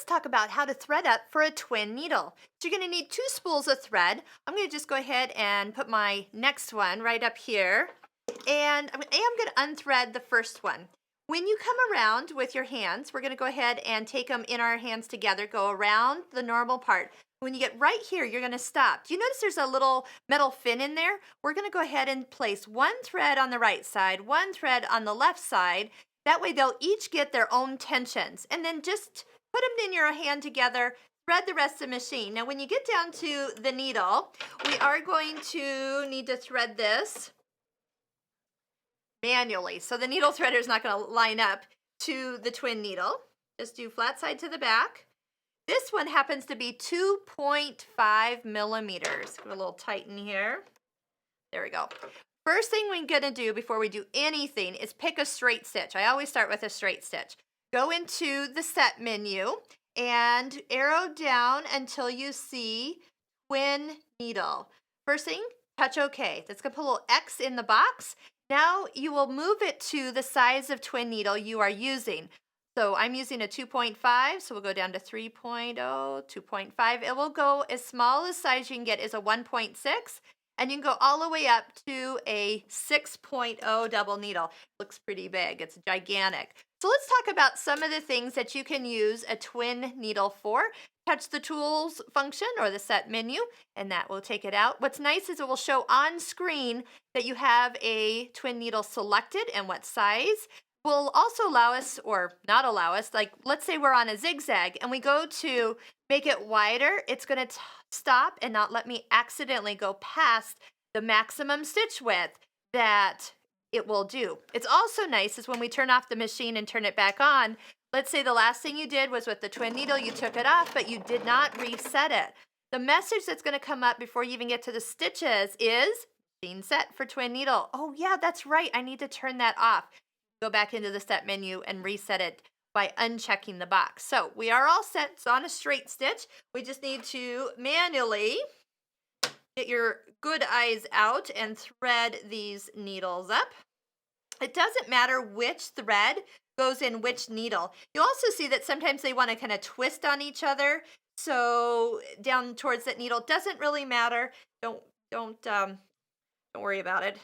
let's talk about how to thread up for a twin needle. So you're going to need 2 spools of thread. I'm going to just go ahead and put my next one right up here. And I am going to unthread the first one. When you come around with your hands, we're going to go ahead and take them in our hands together, go around the normal part. When you get right here, you're going to stop. Do you notice there's a little metal fin in there? We're going to go ahead and place 1 thread on the right side, 1 thread on the left side. That way they'll each get their own tensions. And then just put them in your hand together, thread the rest of the machine. Now when you get down to the needle, we are going to need to thread this manually. So the needle threader is not going to line up to the twin needle. Just do flat side to the back. This one happens to be 2.5 millimeters. Put a little tighten here. There we go. First thing we're going to do before we do anything is pick a straight stitch. I always start with a straight stitch. Go into the set menu and arrow down until you see twin needle. First thing, touch OK. That's going to put a little X in the box. Now you will move it to the size of twin needle you are using. So I'm using a 2.5, so we'll go down to 3.0, 2.5. It will go as small as size you can get is a 1.6, and you can go all the way up to a 6.0 double needle. Looks pretty big, it's gigantic. So let's talk about some of the things that you can use a twin needle for. Touch the tools function or the set menu, and that will take it out. What's nice is it will show on screen that you have a twin needle selected and what size. Will also allow us, or not allow us, like let's say we're on a zigzag and we go to make it wider, it's going to stop and not let me accidentally go past the maximum stitch width that it will do. It's also nice is when we turn off the machine and turn it back on, let's say the last thing you did was with the twin needle, you took it off, but you did not reset it. The message that's going to come up before you even get to the stitches is machine set for twin needle. Oh yeah, that's right, I need to turn that off. Go back into the set menu and reset it by unchecking the box. So we are all set. It's on a straight stitch. We just need to manually get your good eyes out and thread these needles up. It doesn't matter which thread goes in which needle. You'll also see that sometimes they want to kind of twist on each other. So down towards that needle doesn't really matter. Don't worry about it.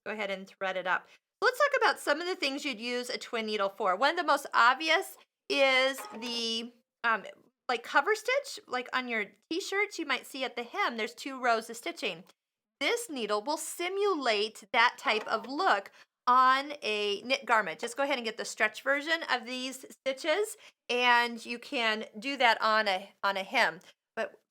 Go ahead and thread it up. Let's talk about some of the things you'd use a twin needle for. One of the most obvious is the like cover stitch, like on your t-shirts, you might see at the hem, there's 2 rows of stitching. This needle will simulate that type of look on a knit garment. Just go ahead and get the stretch version of these stitches and you can do that on a hem.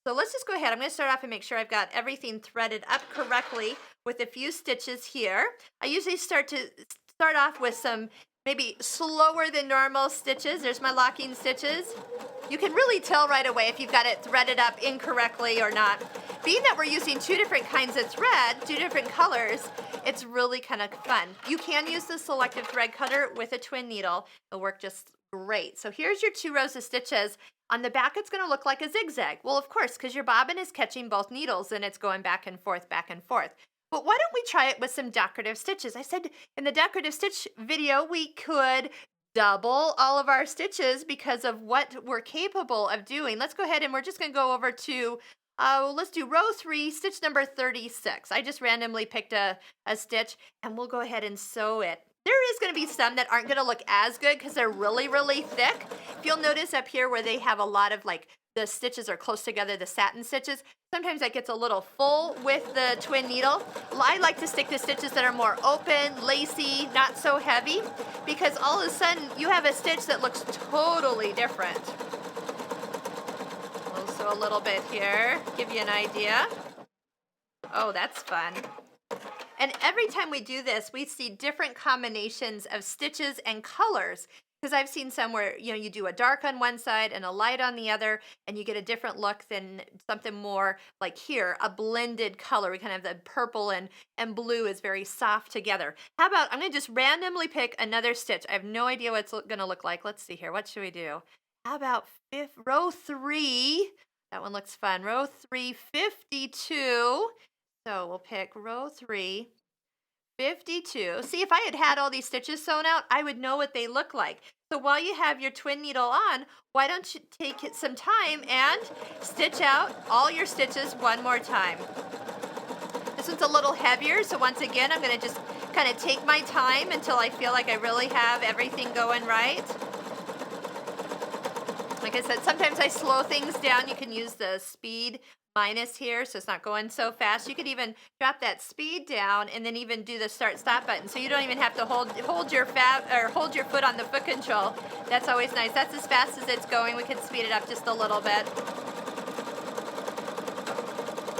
So let's just go ahead. I'm going to start off and make sure I've got everything threaded up correctly with a few stitches here. I usually start off with some maybe slower than normal stitches. There's my locking stitches. You can really tell right away if you've got it threaded up incorrectly or not. Being that we're using 2 different kinds of thread, 2 different colors, it's really kind of fun. You can use the selective thread cutter with a twin needle. It'll work just great. So here's your 2 rows of stitches. On the back, it's going to look like a zigzag. Well, of course, because your bobbin is catching both needles and it's going back and forth, back and forth. But why don't we try it with some decorative stitches? I said in the decorative stitch video, we could double all of our stitches because of what we're capable of doing. Let's go ahead and we're just going to go over to, let's do row 3, stitch number 36. I just randomly picked a stitch and we'll go ahead and sew it. There is going to be some that aren't going to look as good because they're really, really thick. If you'll notice up here where they have a lot of like the stitches are close together, the satin stitches, sometimes that gets a little full with the twin needle. I like to stick to stitches that are more open, lacy, not so heavy, because all of a sudden you have a stitch that looks totally different. Also a little bit here, give you an idea. Oh, that's fun. And every time we do this, we see different combinations of stitches and colors. Because I've seen some where, you do a dark on one side and a light on the other, and you get a different look than something more like here, a blended color. We kind of have the purple and blue is very soft together. How about, I'm going to just randomly pick another stitch. I have no idea what it's going to look like. Let's see here. What should we do? How about row 3? That one looks fun. Row 3, 52. So we'll pick row 3, 52. See, if I had all these stitches sewn out, I would know what they look like. So while you have your twin needle on, why don't you take some time and stitch out all your stitches one more time. This one's a little heavier, so once again, I'm gonna just kind of take my time until I feel like I really have everything going right. Like I said, sometimes I slow things down. You can use the speed minus here, so it's not going so fast. You could even drop that speed down and then even do the start stop button, so you don't even have to hold your hold your foot on the foot control. That's always nice. That's as fast as it's going. We can speed it up just a little bit.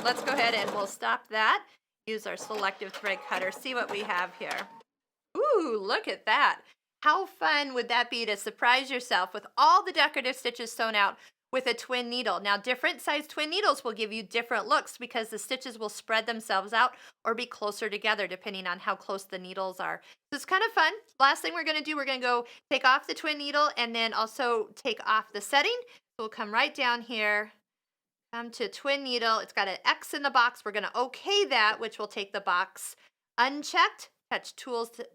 Let's go ahead and we'll stop that. Use our selective thread cutter. See what we have here. Ooh, look at that. How fun would that be to surprise yourself with all the decorative stitches sewn out with a twin needle? Now, different size twin needles will give you different looks because the stitches will spread themselves out or be closer together depending on how close the needles are. So it's kind of fun. Last thing we're going to do, we're going to go take off the twin needle and then also take off the setting. So we'll come right down here, come to twin needle. It's got an X in the box. We're going to okay that, which will take the box unchecked. Touch tools to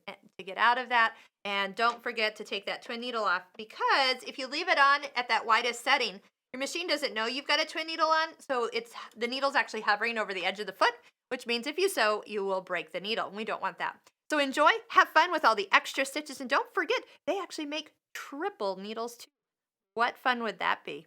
get out of that. And don't forget to take that twin needle off, because if you leave it on at that widest setting, your machine doesn't know you've got a twin needle on, so the needle's actually hovering over the edge of the foot, which means if you sew, you will break the needle. We don't want that. So enjoy, have fun with all the extra stitches, and don't forget, they actually make triple needles too. What fun would that be?